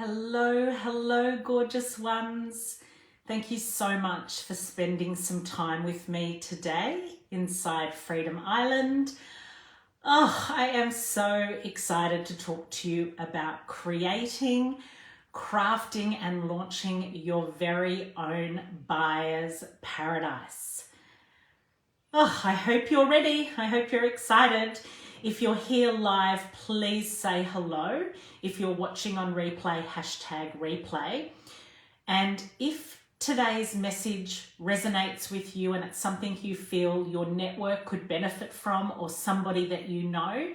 Hello, gorgeous ones. Thank you so much for spending some time with me today inside Freedom Island. Oh, I am so excited to talk to you about creating, crafting, and launching your very own buyer's paradise. Oh, I hope you're ready. I hope you're excited. If you're here live, please say hello. If you're watching on replay, #replay. And if today's message resonates with you and it's something you feel your network could benefit from or somebody that you know,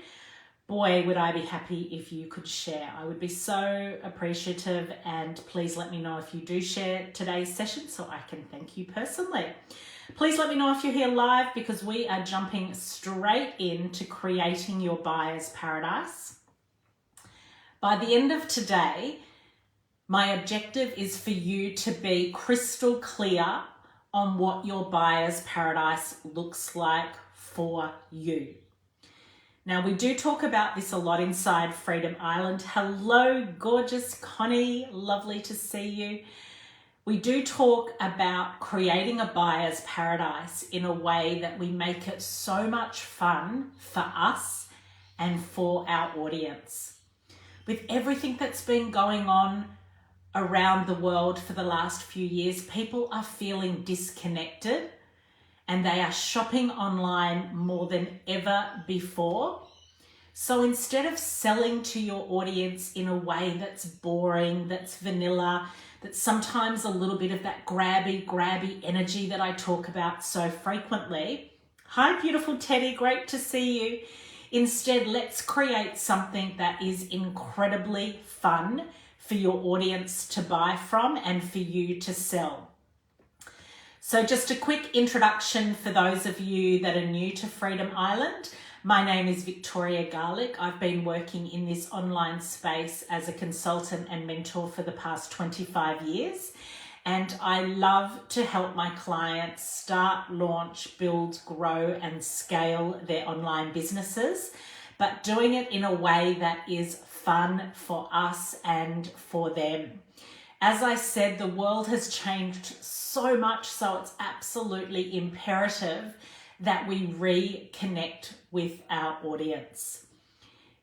boy, would I be happy if you could share. I would be so appreciative, and please let me know if you do share today's session so I can thank you personally. Please let me know if you're here live, because we are jumping straight into creating your buyer's paradise. By the end of today, my objective is for you to be crystal clear on what your buyer's paradise looks like for you. Now, we do talk about this a lot inside Freedom Island. Hello, gorgeous Connie. Lovely to see you. We do talk about creating a buyer's paradise in a way that we make it so much fun for us and for our audience. With everything that's been going on around the world for the last few years, people are feeling disconnected and they are shopping online more than ever before. So instead of selling to your audience in a way that's boring, that's vanilla, that's sometimes a little bit of that grabby energy that I talk about so frequently. Hi, beautiful Teddy, great to see you. Instead, let's create something that is incredibly fun for your audience to buy from and for you to sell. So just a quick introduction for those of you that are new to Freedom Island. My name is Victoria Garlick. I've been working in this online space as a consultant and mentor for the past 25 years. And I love to help my clients start, launch, build, grow, and scale their online businesses, but doing it in a way that is fun for us and for them. As I said, the world has changed so much, so it's absolutely imperative that we reconnect with our audience.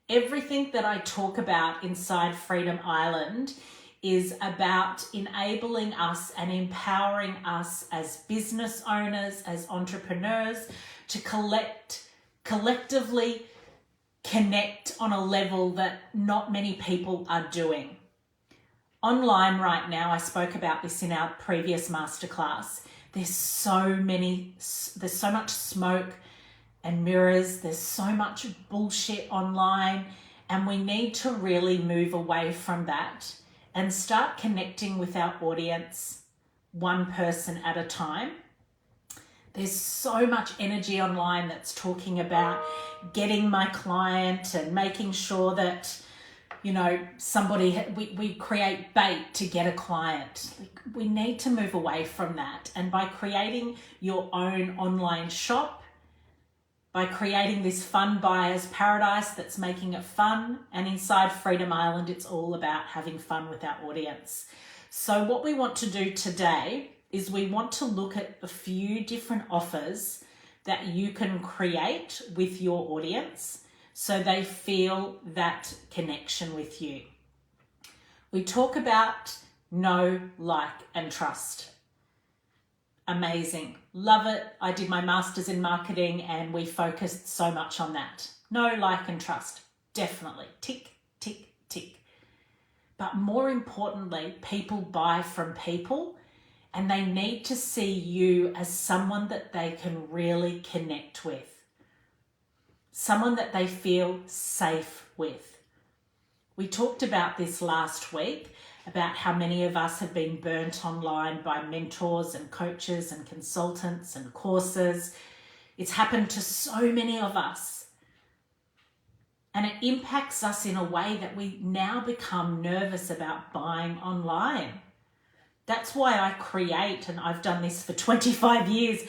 Everything that I talk about inside Freedom Island is about enabling us and empowering us as business owners, as entrepreneurs, to collectively connect on a level that not many people are doing. Online right now, I spoke about this in our previous masterclass, there's so much smoke and mirrors, there's so much bullshit online, and we need to really move away from that and start connecting with our audience one person at a time. There's so much energy online that's talking about getting my client and making sure that, you know, we create bait to get a client. We need to move away from that. And by creating your own online shop, by creating this fun buyer's paradise that's making it fun, and inside Freedom Island, it's all about having fun with our audience. So what we want to do today is we want to look at a few different offers that you can create with your audience so they feel that connection with you. We talk about know, like, and trust. Amazing. Love it. I did my master's in marketing and we focused so much on that. Know, like, and trust. Definitely. Tick, tick, tick. But more importantly, people buy from people, and they need to see you as someone that they can really connect with. Someone that they feel safe with. We talked about this last week, about how many of us have been burnt online by mentors and coaches and consultants and courses. It's happened to so many of us. And it impacts us in a way that we now become nervous about buying online. That's why I create, and I've done this for 25 years,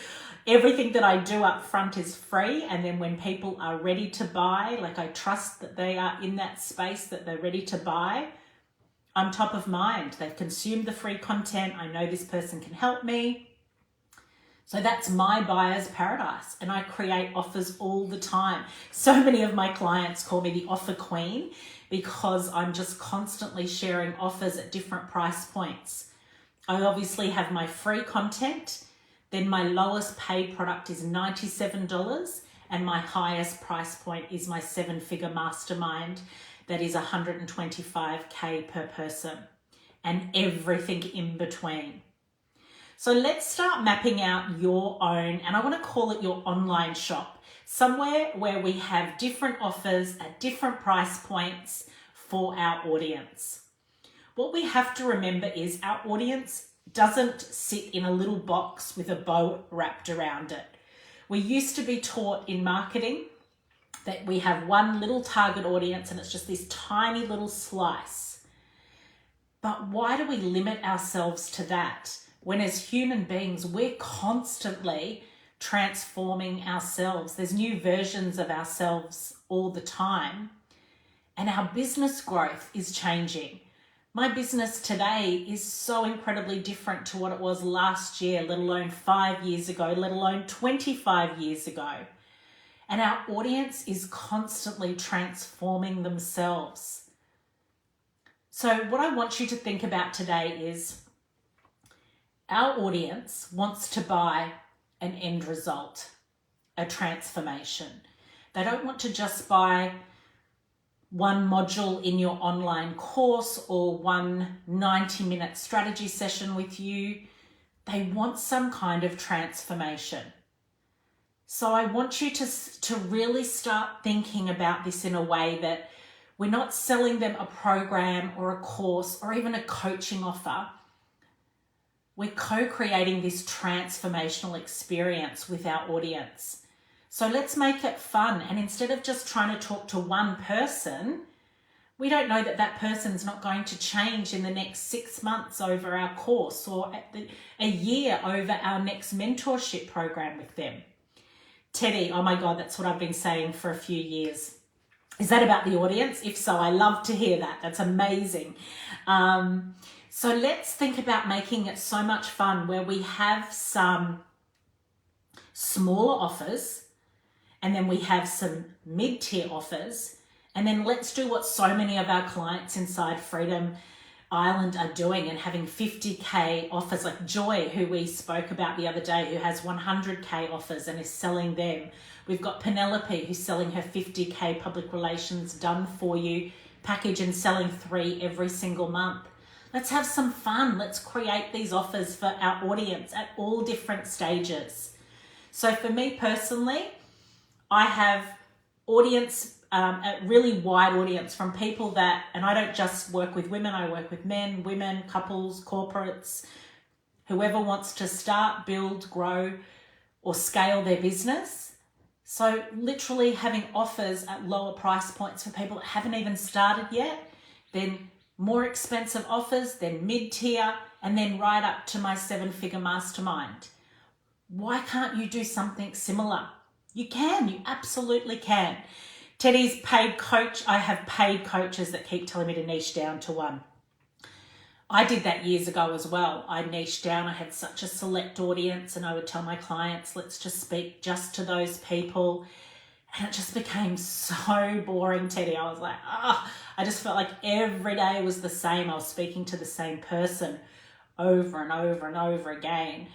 everything that I do up front is free. And then when people are ready to buy, like I trust that they are in that space, that they're ready to buy, I'm top of mind. They've consumed the free content. I know this person can help me. So that's my buyer's paradise, and I create offers all the time. So many of my clients call me the offer queen because I'm just constantly sharing offers at different price points. I obviously have my free content, then my lowest paid product is $97, and my highest price point is my 7-figure mastermind that is $125K per person, and everything in between. So let's start mapping out your own, and I want to call it your online shop, somewhere where we have different offers at different price points for our audience. What we have to remember is our audience doesn't sit in a little box with a bow wrapped around it. We used to be taught in marketing that we have one little target audience and it's just this tiny little slice. But why do we limit ourselves to that? When as human beings, we're constantly transforming ourselves. There's new versions of ourselves all the time. And our business growth is changing. My business today is so incredibly different to what it was last year, let alone 5 years ago, let alone 25 years ago. And our audience is constantly transforming themselves. So what I want you to think about today is, our audience wants to buy an end result, a transformation. They don't want to just buy one module in your online course or one 90-minute strategy session with you. They want some kind of transformation. So I want you to really start thinking about this in a way that we're not selling them a program or a course or even a coaching offer. We're co-creating this transformational experience with our audience. So let's make it fun. And instead of just trying to talk to one person, we don't know that that person's not going to change in the next 6 months over our course or a year over our next mentorship program with them. Teddy, oh my God, that's what I've been saying for a few years. Is that about the audience? If so, I love to hear that. That's amazing. So let's think about making it so much fun where we have some smaller offers and then we have some mid-tier offers, and then let's do what so many of our clients inside Freedom Island are doing and having 50K offers, like Joy, who we spoke about the other day, who has 100K offers and is selling them. We've got Penelope, who's selling her 50K public relations done for you package and selling 3 every single month. Let's have some fun. Let's create these offers for our audience at all different stages. So for me personally, I have audience, a really wide audience from people that, and I don't just work with women, I work with men, women, couples, corporates, whoever wants to start, build, grow, or scale their business. So literally having offers at lower price points for people that haven't even started yet, then more expensive offers, then mid-tier, and then right up to my 7-figure mastermind. Why can't you do something similar? You can, you absolutely can. Teddy's paid coach, I have paid coaches that keep telling me to niche down to one. I did that years ago as well. I niched down, I had such a select audience, and I would tell my clients, let's just speak just to those people. And it just became so boring, Teddy. I was like, I just felt like every day was the same. I was speaking to the same person over and over and over again.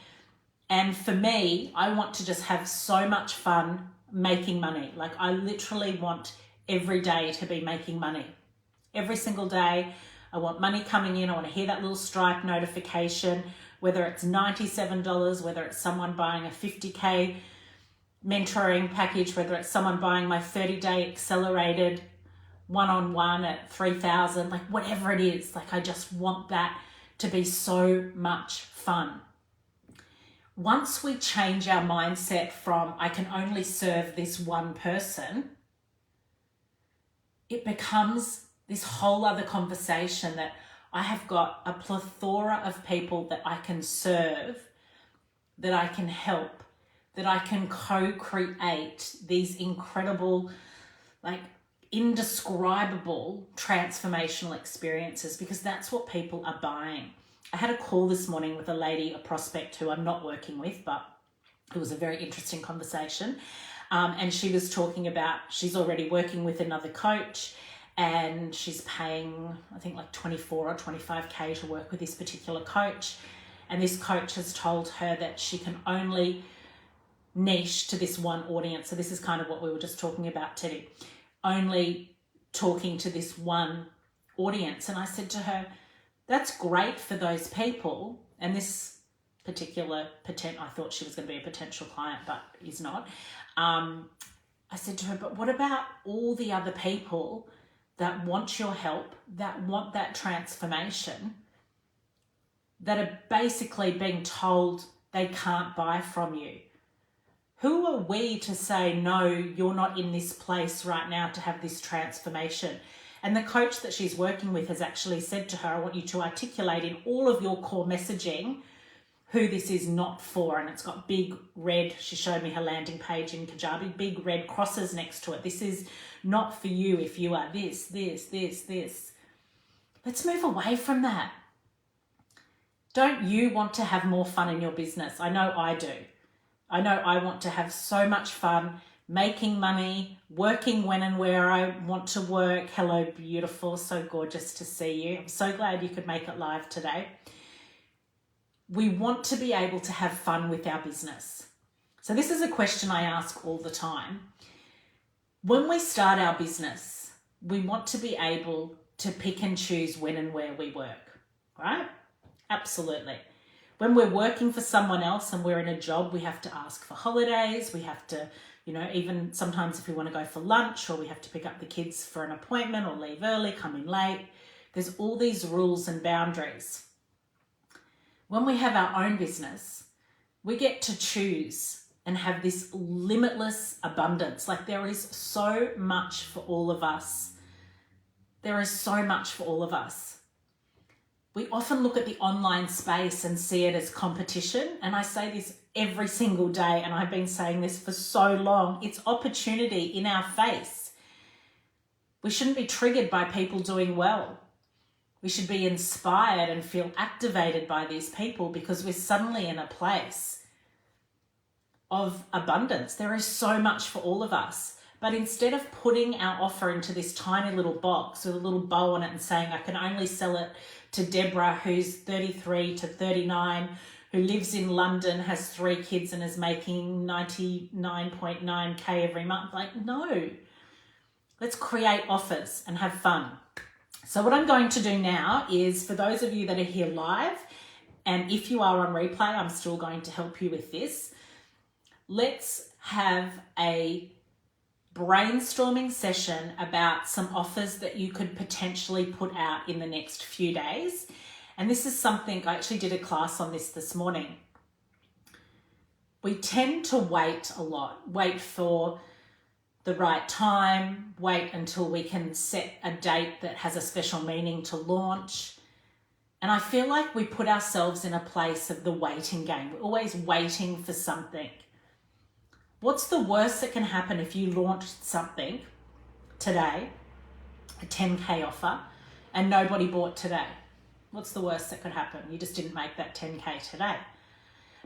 And for me, I want to just have so much fun making money. Like I literally want every day to be making money. Every single day, I want money coming in. I want to hear that little Stripe notification, whether it's $97, whether it's someone buying a 50K mentoring package, whether it's someone buying my 30-day accelerated one-on-one at 3,000, like whatever it is, like I just want that to be so much fun. Once we change our mindset from I can only serve this one person, it becomes this whole other conversation that I have got a plethora of people that I can serve, that I can help, that I can co-create these incredible like indescribable transformational experiences, because that's what people are buying. I had a call this morning with a lady, a prospect who I'm not working with, but it was a very interesting conversation. And she was talking about she's already working with another coach and she's paying, I think, like 24 or 25K to work with this particular coach. And this coach has told her that she can only niche to this one audience. So this is kind of what we were just talking about, Teddy. Only talking to this one audience. And I said to her, that's great for those people. And this particular I thought she was going to be a potential client, but is not. I said to her, but what about all the other people that want your help, that want that transformation, that are basically being told they can't buy from you? Who are we to say, no, you're not in this place right now to have this transformation? And the coach that she's working with has actually said to her, I want you to articulate in all of your core messaging who this is not for. And it's got big red, she showed me her landing page in Kajabi, big red crosses next to it. This is not for you if you are this. Let's move away from that. Don't you want to have more fun in your business? I know I do. I know I want to have so much fun making money, working when and where I want to work. Hello, beautiful. So gorgeous to see you. I'm so glad you could make it live today. We want to be able to have fun with our business. So this is a question I ask all the time. When we start our business, we want to be able to pick and choose when and where we work, right? Absolutely. When we're working for someone else and we're in a job, we have to ask for holidays. We have to, even sometimes if we want to go for lunch, or we have to pick up the kids for an appointment or leave early, come in late. There's all these rules and boundaries. When we have our own business, we get to choose and have this limitless abundance. Like, there is so much for all of us. There is so much for all of us. We often look at the online space and see it as competition. And I say this every single day, and I've been saying this for so long. It's opportunity in our face. We shouldn't be triggered by people doing well. We should be inspired and feel activated by these people, because we're suddenly in a place of abundance. There is so much for all of us. But instead of putting our offer into this tiny little box with a little bow on it and saying, I can only sell it to Deborah, who's 33 to 39, who lives in London, has 3 kids and is making 99.9K every month. Like, no. Let's create offers and have fun. So what I'm going to do now is, for those of you that are here live, and if you are on replay, I'm still going to help you with this. Let's have a brainstorming session about some offers that you could potentially put out in the next few days. And this is something, I actually did a class on this morning. We tend to wait a lot, wait for the right time, wait until we can set a date that has a special meaning to launch. And I feel like we put ourselves in a place of the waiting game. We're always waiting for something. What's the worst that can happen if you launched something today, a 10K offer, and nobody bought today? What's the worst that could happen? You just didn't make that 10K today.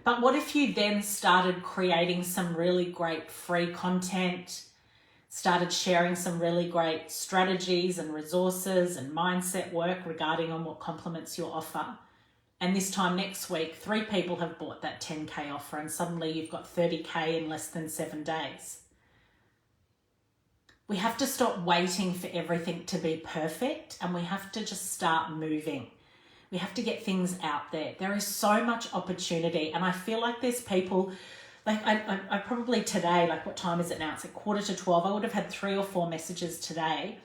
But what if you then started creating some really great free content, started sharing some really great strategies and resources and mindset work regarding on what complements your offer? And this time next week, 3 people have bought that 10K offer, and suddenly you've got 30K in less than 7 days. We have to stop waiting for everything to be perfect, and we have to just start moving. We have to get things out there. There is so much opportunity, and I feel like there's people, like I probably today, like what time is it now? It's like 11:45. I would have had 3 or 4 messages today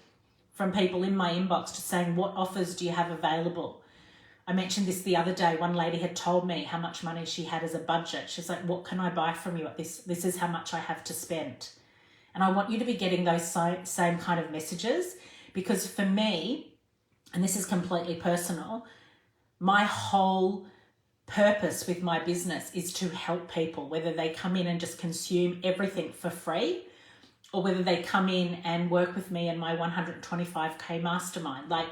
from people in my inbox just saying, what offers do you have available? I mentioned this the other day. One lady had told me how much money she had as a budget. She's like, what can I buy from you at this? This is how much I have to spend. And I want you to be getting those same kind of messages, because for me, and this is completely personal, my whole purpose with my business is to help people, whether they come in and just consume everything for free, or whether they come in and work with me in my 125K mastermind. Like,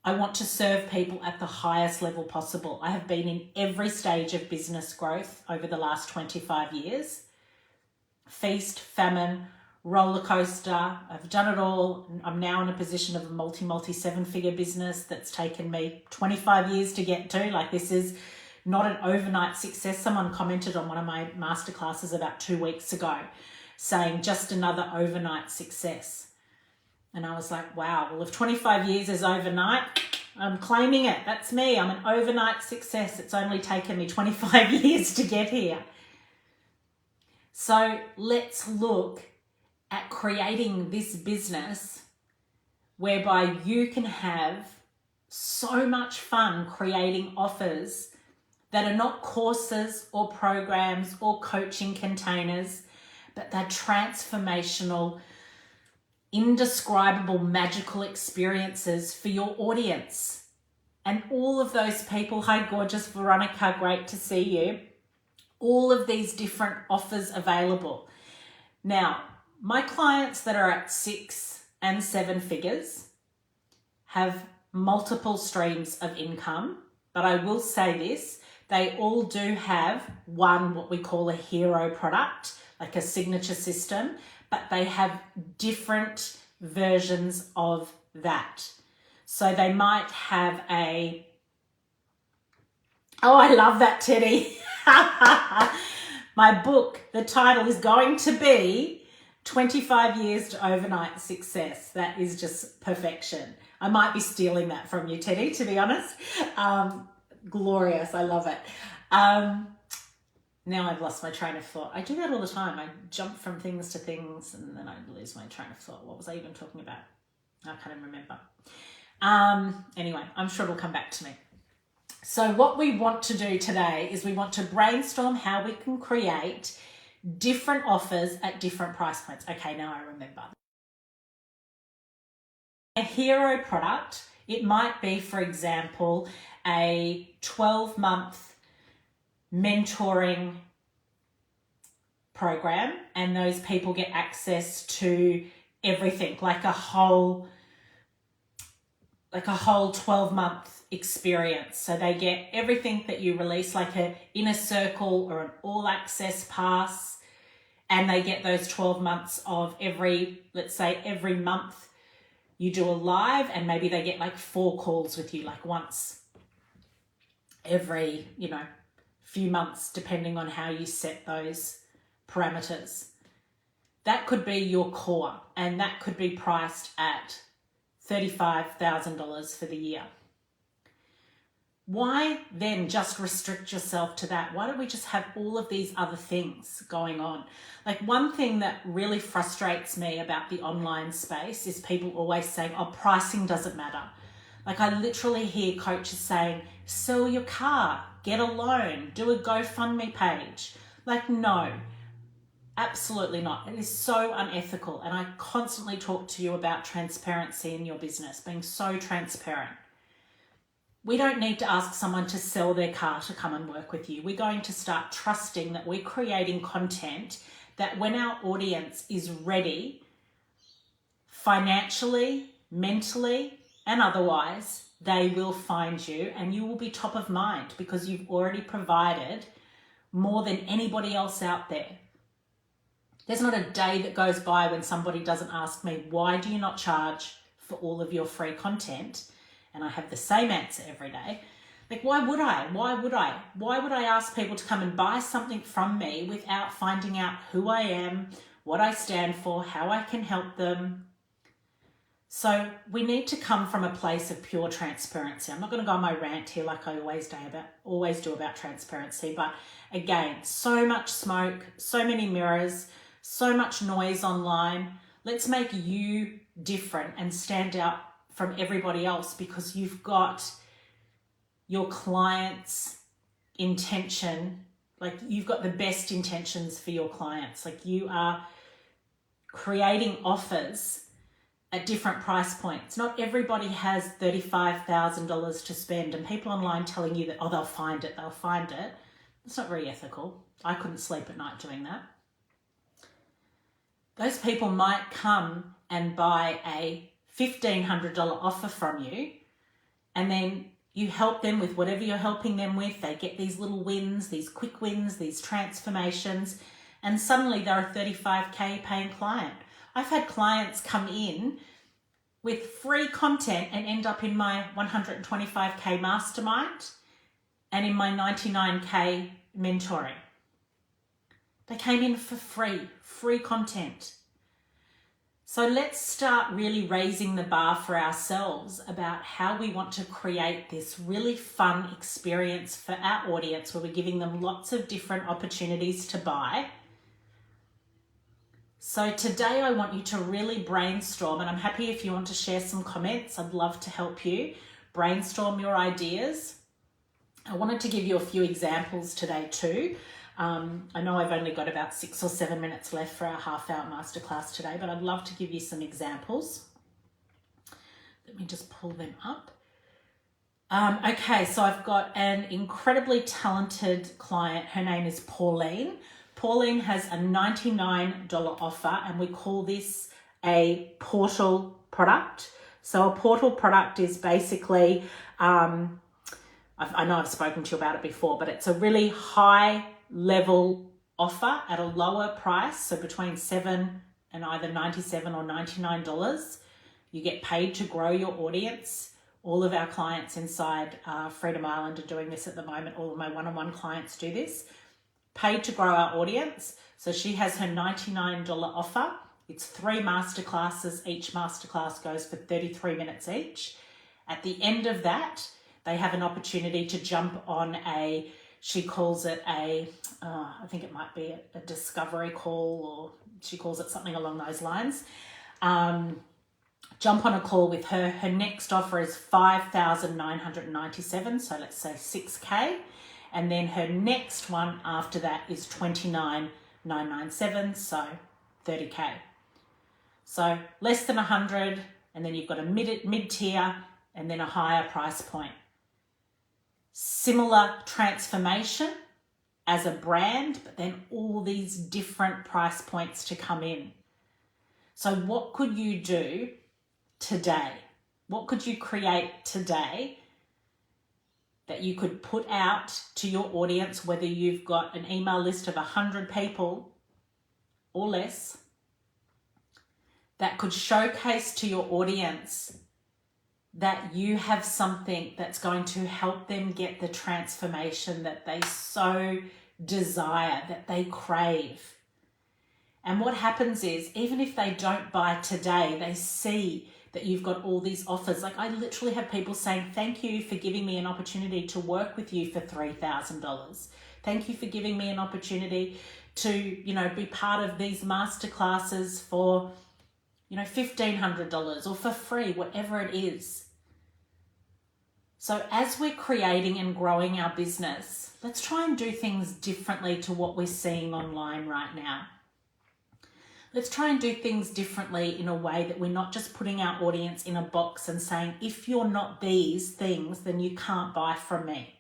I want to serve people at the highest level possible. I have been in every stage of business growth over the last 25 years. Feast, famine, roller coaster. I've done it all. I'm now in a position of a multi seven-figure business that's taken me 25 years to get to. Like, this is not an overnight success. Someone commented on one of my masterclasses about 2 weeks ago saying just another overnight success. And I was like, wow, well, if 25 years is overnight, I'm claiming it. That's me. I'm an overnight success. It's only taken me 25 years to get here. So let's look at creating this business whereby you can have so much fun creating offers that are not courses or programs or coaching containers, but they're transformational, indescribable, magical experiences for your audience. And all of those people, hi gorgeous Veronica, great to see you. All of these different offers available. Now, my clients that are at 6 and 7 figures have multiple streams of income, but I will say this, they all do have one, what we call a hero product, like a signature system, but they have different versions of that. So they might have a, oh, I love that, Teddy. My book, the title is going to be 25 Years to Overnight Success. That is just perfection. I might be stealing that from you, Teddy, to be honest. Glorious. I love it. Now I've lost my train of thought. I do that all the time. I jump from things to things and then I lose my train of thought. What was I even talking about? I can't even remember. Anyway, I'm sure it'll come back to me. So what we want to do today is we want to brainstorm how we can create different offers at different price points. Okay, now I remember. A hero product, it might be, for example, a 12-month mentoring program, and those people get access to everything, like a whole 12-month experience. So they get everything that you release, like an inner circle or an all access pass, and they get those 12 months of let's say every month you do a live, and maybe they get like 4 calls with you, like once every, few months, depending on how you set those parameters. That could be your core, and that could be priced at $35,000 for the year. Why then just restrict yourself to that? Why don't we just have all of these other things going on? Like, one thing that really frustrates me about the online space is people always saying, oh, pricing doesn't matter. Like, I literally hear coaches saying, sell your car, get a loan, do a GoFundMe page. Like, no, absolutely not. It is so unethical. And I constantly talk to you about transparency in your business, being so transparent. We don't need to ask someone to sell their car to come and work with you. We're going to start trusting that we're creating content that when our audience is ready, financially, mentally, and otherwise, they will find you and you will be top of mind because you've already provided more than anybody else out there. There's not a day that goes by when somebody doesn't ask me, why do you not charge for all of your free content? And I have the same answer every day. Like, why would I? Why would I ask people to come and buy something from me without finding out who I am, what I stand for, how I can help them? So we need to come from a place of pure transparency. I'm not going to go on my rant here like I always do about transparency. But again, so much smoke, so many mirrors, so much noise online. Let's make you different and stand out from everybody else because you've got your client's intention, like you've got the best intentions for your clients. Like, you are creating offers at different price points. Not everybody has $35,000 to spend, and people online telling you that, oh, they'll find it. It's not very ethical. I couldn't sleep at night doing that. those people might come and buy a $1,500 offer from you, and then you help them with whatever you're helping them with. They get these little wins, these quick wins, these transformations, and suddenly they're a $35K paying client. I've had clients come in with free content and end up in my $125K mastermind and in my $99K mentoring. They came in for free content. So let's start really raising the bar for ourselves about how we want to create this really fun experience for our audience where we're giving them lots of different opportunities to buy. So today I want you to really brainstorm, and I'm happy if you want to share some comments. I'd love to help you brainstorm your ideas. I wanted to give you a few examples today too. I know I've only got about 6 or 7 minutes left for our half-hour masterclass today, but I'd love to give you some examples. Let me just pull them up. Okay, so I've got an incredibly talented client. Her name is Pauline. Pauline has a $99 offer, and we call this a portal product. So a portal product is basically, I know I've spoken to you about it before, but it's a really high level offer at a lower price. So between $7 and either $97 or $99, you get paid to grow your audience. All of our clients inside Freedom Island are doing this at the moment. All of my one-on-one clients do this. Paid to grow our audience. So she has her $99 offer. It's 3 masterclasses. Each masterclass goes for 33 minutes each. At the end of that, they have an opportunity to jump on she calls it I think it might be a discovery call, or she calls it something along those lines. Jump on a call with her. Her next offer is $5,997, so let's say $6K. And then her next one after that is $29,997, so $30K. So less than 100, and then you've got a mid-tier and then a higher price point. Similar transformation as a brand, but then all these different price points to come in. So what could you do today? What could you create today that you could put out to your audience, whether you've got an email list of 100 people or less, that could showcase to your audience that you have something that's going to help them get the transformation that they so desire, that they crave. And what happens is, even if they don't buy today, they see that you've got all these offers. Like, I literally have people saying, thank you for giving me an opportunity to work with you for $3,000. Thank you for giving me an opportunity to, be part of these masterclasses for, $1,500 or for free, whatever it is. So as we're creating and growing our business, let's try and do things differently to what we're seeing online right now. Let's try and do things differently in a way that we're not just putting our audience in a box and saying, if you're not these things, then you can't buy from me.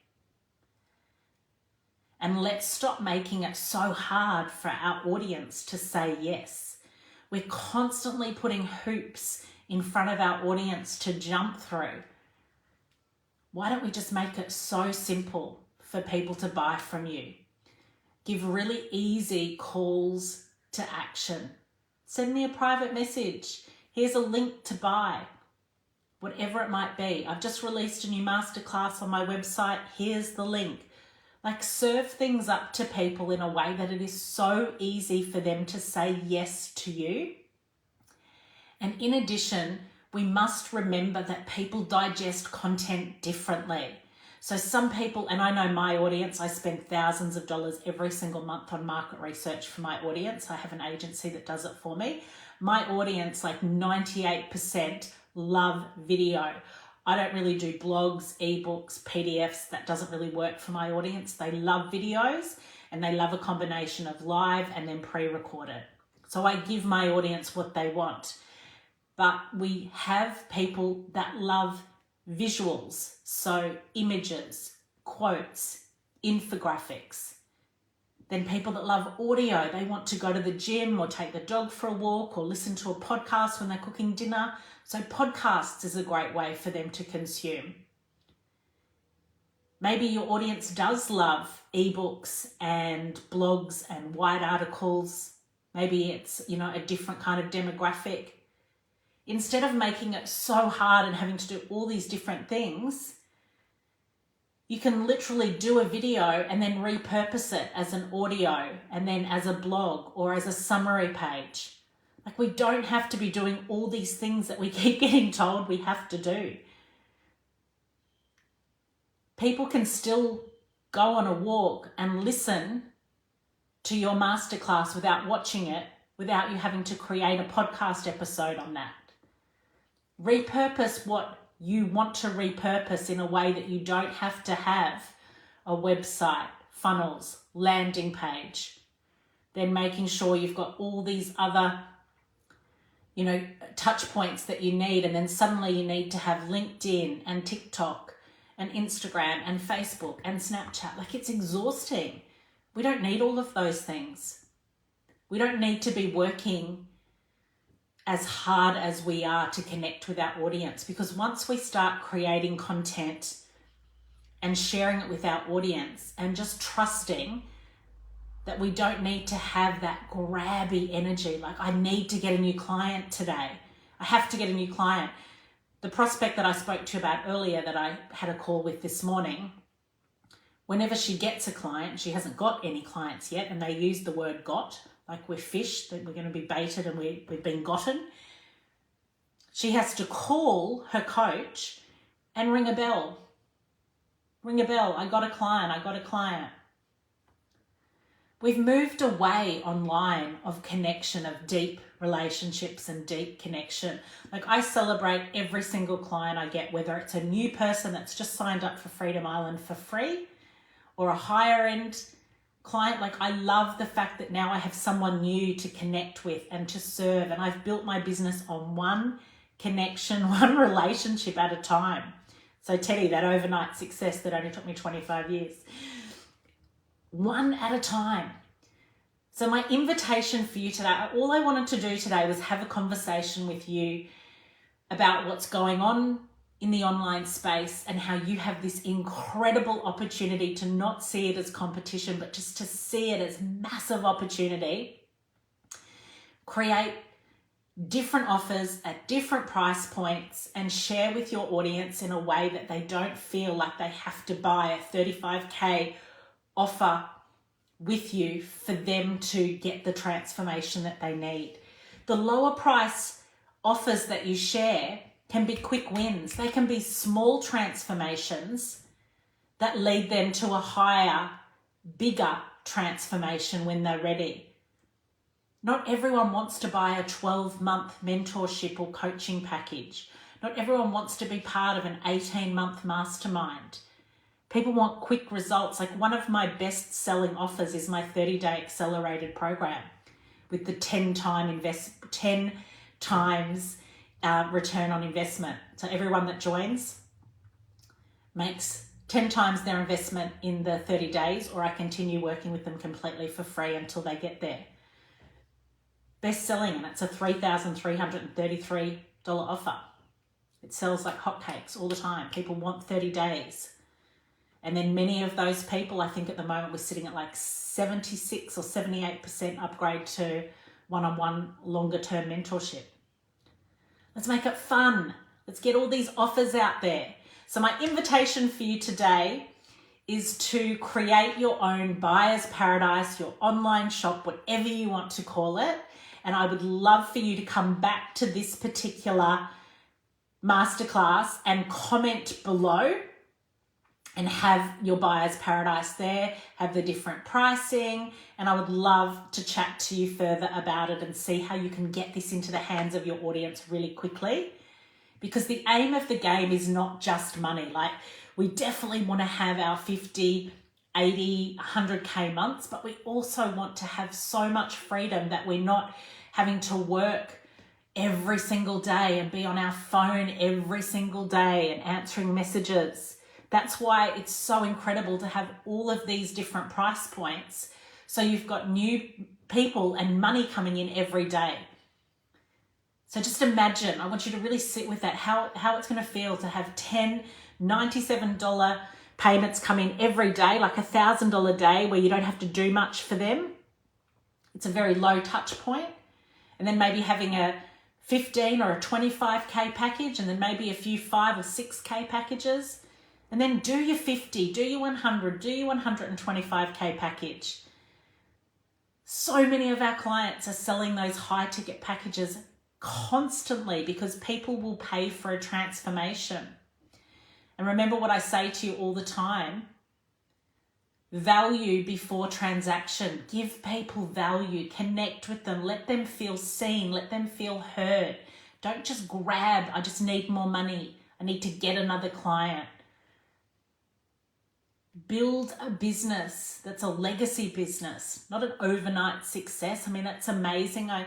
And let's stop making it so hard for our audience to say yes. We're constantly putting hoops in front of our audience to jump through. Why don't we just make it so simple for people to buy from you? Give really easy calls to action. Send me a private message. Here's a link to buy. Whatever it might be. I've just released a new masterclass on my website. Here's the link. Like, serve things up to people in a way that it is so easy for them to say yes to you. And in addition, we must remember that people digest content differently. So some people, and I know my audience, I spend thousands of dollars every single month on market research for my audience. I have an agency that does it for me. My audience, like 98%, love video. I don't really do blogs, ebooks, PDFs. That doesn't really work for my audience. They love videos, and they love a combination of live and then pre-recorded. So I give my audience what they want. But we have people that love visuals, so images, quotes, infographics. Then people that love audio, they want to go to the gym or take the dog for a walk or listen to a podcast when they're cooking dinner. So podcasts is a great way for them to consume. Maybe your audience does love ebooks and blogs and white articles. Maybe it's, a different kind of demographic. Instead of making it so hard and having to do all these different things, you can literally do a video and then repurpose it as an audio and then as a blog or as a summary page. Like, we don't have to be doing all these things that we keep getting told we have to do. People can still go on a walk and listen to your masterclass without watching it, without you having to create a podcast episode on that. Repurpose what you want to repurpose in a way that you don't have to have a website, funnels, landing page. Then making sure you've got all these other, touch points that you need. And then suddenly you need to have LinkedIn and TikTok and Instagram and Facebook and Snapchat. Like, it's exhausting. We don't need all of those things. We don't need to be working as hard as we are to connect with our audience, because once we start creating content and sharing it with our audience and just trusting that we don't need to have that grabby energy, like, I need to get a new client today. I have to get a new client. The prospect that I spoke to you about earlier that I had a call with this morning, whenever she gets a client, she hasn't got any clients yet, and they use the word got, like we're fish, that we're going to be baited and we've been gotten. She has to call her coach and ring a bell. Ring a bell. I got a client. We've moved away online of connection, of deep relationships and deep connection. Like, I celebrate every single client I get, whether it's a new person that's just signed up for Freedom Island for free or a higher end client. Like, I love the fact that now I have someone new to connect with and to serve, and I've built my business on one connection, one relationship at a time. So Teddy, that overnight success that only took me 25 years, one at a time. So my invitation for you today, all I wanted to do today was have a conversation with you about what's going on in the online space and how you have this incredible opportunity to not see it as competition, but just to see it as massive opportunity. Create different offers at different price points and share with your audience in a way that they don't feel like they have to buy a 35K offer with you for them to get the transformation that they need. The lower price offers that you share can be quick wins. They can be small transformations that lead them to a higher, bigger transformation when they're ready. Not everyone wants to buy a 12-month mentorship or coaching package. Not everyone wants to be part of an 18-month mastermind. People want quick results. Like, one of my best-selling offers is my 30-day accelerated program with the 10 times return on investment. So everyone that joins makes 10 times their investment in the 30 days, or I continue working with them completely for free until they get there. Best selling, and it's a $3,333 offer. It sells like hotcakes all the time. People want 30 days. And then many of those people, I think at the moment we're sitting at like 76 or 78% upgrade to one-on-one longer term mentorship. Let's make it fun. Let's get all these offers out there. So my invitation for you today is to create your own buyer's paradise, your online shop, whatever you want to call it. And I would love for you to come back to this particular masterclass and comment below and have your buyer's paradise there, have the different pricing, and I would love to chat to you further about it and see how you can get this into the hands of your audience really quickly. Because the aim of the game is not just money. Like, we definitely want to have our 50, 80, 100K months, but we also want to have so much freedom that we're not having to work every single day and be on our phone every single day and answering messages. That's why it's so incredible to have all of these different price points, So you've got new people and money coming in every day. So just imagine, I want you to really sit with that, how it's going to feel to have 10 $97 payments come in every day, like $1,000 day where you don't have to do much for them. It's a very low touch point. And then maybe having a 15 or a 25K package, and then maybe a few 5 or 6K packages. And then do your 50, do your 100, do your 125K package. So many of our clients are selling those high ticket packages constantly because people will pay for a transformation. And remember what I say to you all the time, value before transaction. Give people value, connect with them, let them feel seen, let them feel heard. Don't just grab, I just need more money, I need to get another client. Build a business that's a legacy business, not an overnight success. I mean, that's amazing. I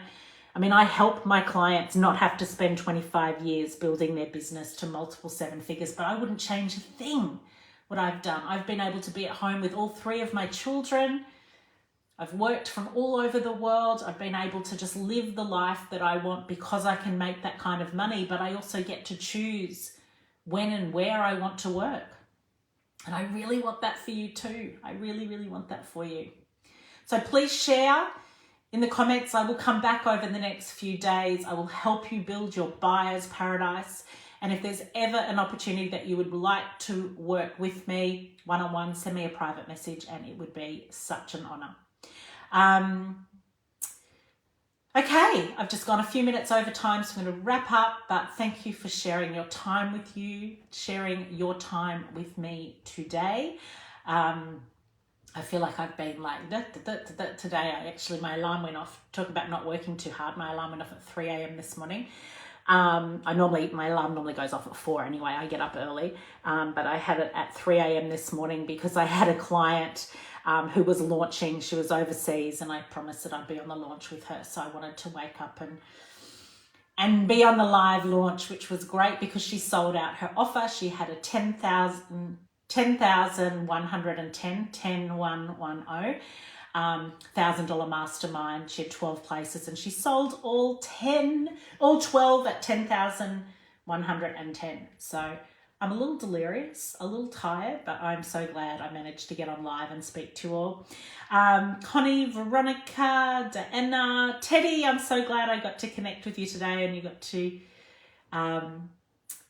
help my clients not have to spend 25 years building their business to multiple 7 figures, but I wouldn't change a thing what I've done. I've been able to be at home with all 3 of my children. I've worked from all over the world. I've been able to just live the life that I want because I can make that kind of money, but I also get to choose when and where I want to work. And I really want that for you too. I really, really want that for you. So please share in the comments. I will come back over the next few days. I will help you build your buyer's paradise. And if there's ever an opportunity that you would like to work with me one-on-one, send me a private message and it would be such an honor. Okay, I've just gone a few minutes over time, so I'm going to wrap up, but thank you for sharing your time with me today. I feel like I've been like, today, my alarm went off. Talk about not working too hard. My alarm went off at 3 a.m. this morning. My alarm normally goes off at 4 anyway. I get up early, but I had it at 3 a.m. this morning because I had a client who was launching. She was overseas and I promised that I'd be on the launch with her. So I wanted to wake up and be on the live launch, which was great because she sold out her offer. She had a 10,110, 10110, $1,000 mastermind. She had 12 places and she sold all 12 at 10,110. So I'm a little delirious, a little tired, but I'm so glad I managed to get on live and speak to you all. Connie, Veronica, Diana, Teddy, I'm so glad I got to connect with you today and you got to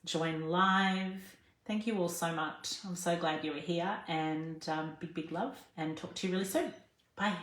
join live. Thank you all so much. I'm so glad you were here and big, big love and talk to you really soon. Bye.